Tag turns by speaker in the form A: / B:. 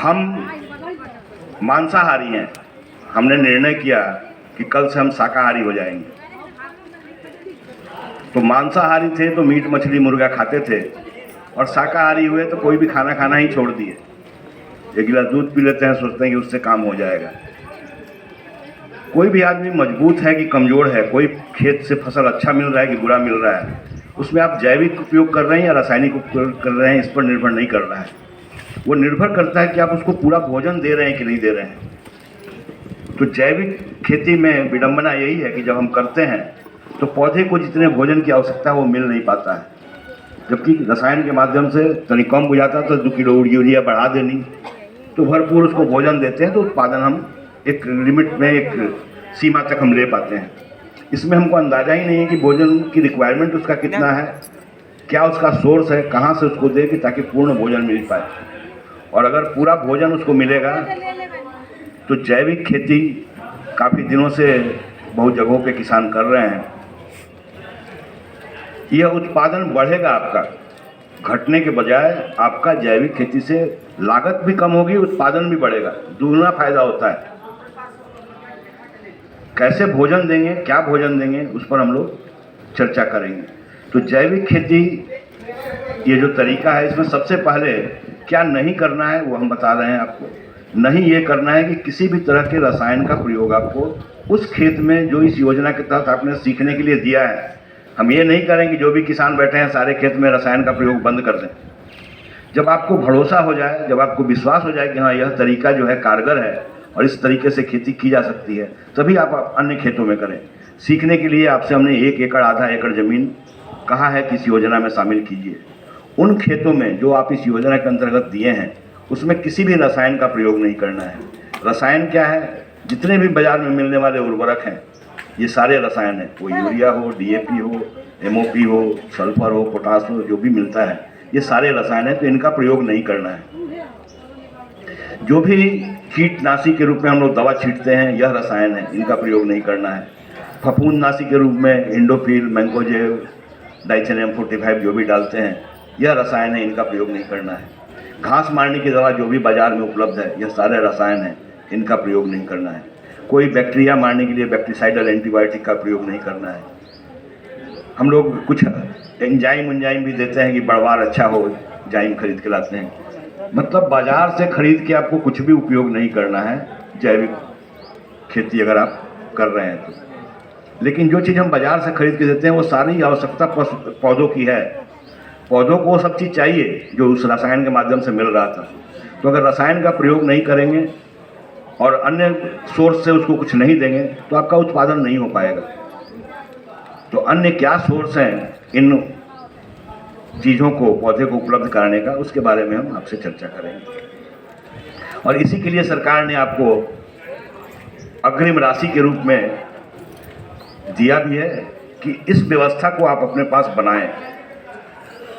A: हम मांसाहारी हैं। हमने निर्णय किया कि कल से हम शाकाहारी हो जाएंगे। तो मांसाहारी थे तो मीट मछली मुर्गा खाते थे, और शाकाहारी हुए तो कोई भी खाना खाना ही छोड़ दिए। एक गिलास दूध पी लेते हैं, सोचते हैं कि उससे काम हो जाएगा। कोई भी आदमी मजबूत है कि कमज़ोर है, कोई खेत से फसल अच्छा मिल रहा है कि बुरा मिल रहा है, उसमें आप जैविक उपयोग कर रहे हैं या रासायनिक उपयोग कर रहे हैं, इस पर निर्भर नहीं कर रहा है। वो निर्भर करता है कि आप उसको पूरा भोजन दे रहे हैं कि नहीं दे रहे हैं। तो जैविक खेती में विडंबना यही है कि जब हम करते हैं तो पौधे को जितने भोजन की आवश्यकता है वो मिल नहीं पाता है, जबकि रसायन के माध्यम से तनिक कम हो जाता है तो 2 किलो यूरिया बढ़ा देनी, तो भरपूर उसको भोजन देते हैं तो उत्पादन हम एक लिमिट में, एक सीमा तक हम ले पाते हैं। इसमें हमको अंदाज़ा ही नहीं है कि भोजन की रिक्वायरमेंट उसका कितना है, क्या उसका सोर्स है, कहाँ से उसको दे कि ताकि पूर्ण भोजन मिल पाए। और अगर पूरा भोजन उसको मिलेगा तो जैविक खेती काफ़ी दिनों से बहुत जगहों पे किसान कर रहे हैं। यह उत्पादन बढ़ेगा आपका, घटने के बजाय आपका जैविक खेती से लागत भी कम होगी, उत्पादन भी बढ़ेगा, दूगना फायदा होता है। कैसे भोजन देंगे, क्या भोजन देंगे, उस पर हम लोग चर्चा करेंगे। तो जैविक खेती ये जो तरीका है, इसमें सबसे पहले क्या नहीं करना है वो हम बता रहे हैं आपको। नहीं ये करना है कि किसी भी तरह के रसायन का प्रयोग आपको उस खेत में जो इस योजना के तहत आपने सीखने के लिए दिया है, हम ये नहीं करें कि जो भी किसान बैठे हैं सारे खेत में रसायन का प्रयोग बंद कर दें। जब आपको भरोसा हो जाए, जब आपको विश्वास हो जाए कि हाँ यह तरीका जो है कारगर है और इस तरीके से खेती की जा सकती है, तभी आप अन्य खेतों में करें। सीखने के लिए आपसे हमने 1 एकड़ आधा एकड़ ज़मीन कहा है कि इस योजना में शामिल कीजिए। उन खेतों में जो आप इस योजना के अंतर्गत दिए हैं उसमें किसी भी रसायन का प्रयोग नहीं करना है। रसायन क्या है, जितने भी बाज़ार में मिलने वाले उर्वरक हैं ये सारे रसायन हैं, वो यूरिया हो, डीएपी हो, एमओपी हो, सल्फर हो, पोटास हो, जो भी मिलता है ये सारे रसायन हैं, तो इनका प्रयोग नहीं करना है। जो भी कीटनाशी के रूप में हम लोग दवा छींटते हैं यह रसायन है, इनका प्रयोग नहीं करना है। फफूंदनाशी के रूप में इंडोफिल, मैंकोजेब, डाइथेनियम 45 जो भी डालते हैं यह रसायन है, इनका प्रयोग नहीं करना है। घास मारने की दवा जो भी बाज़ार में उपलब्ध है यह सारे रसायन हैं, इनका प्रयोग नहीं करना है। कोई बैक्टीरिया मारने के लिए बैक्टीसाइडल एंटीबायोटिक का प्रयोग नहीं करना है। हम लोग कुछ एंजाइम भी देते हैं कि बढ़वार अच्छा हो, जाइम खरीद के लाते हैं। मतलब बाज़ार से खरीद के आपको कुछ भी उपयोग नहीं करना है जैविक खेती अगर आप कर रहे हैं तो। लेकिन जो चीज़ हम बाज़ार से खरीद के देते हैं वो सारी आवश्यकता पौधों की है। पौधों को वो सब चीज़ चाहिए जो उस रसायन के माध्यम से मिल रहा था। तो अगर रसायन का प्रयोग नहीं करेंगे और अन्य सोर्स से उसको कुछ नहीं देंगे तो आपका उत्पादन नहीं हो पाएगा। तो अन्य क्या सोर्स हैं इन चीज़ों को, पौधे को उपलब्ध कराने का, उसके बारे में हम आपसे चर्चा करेंगे। और इसी के लिए सरकार ने आपको अग्रिम राशि के रूप में दिया भी है कि इस व्यवस्था को आप अपने पास बनाएं।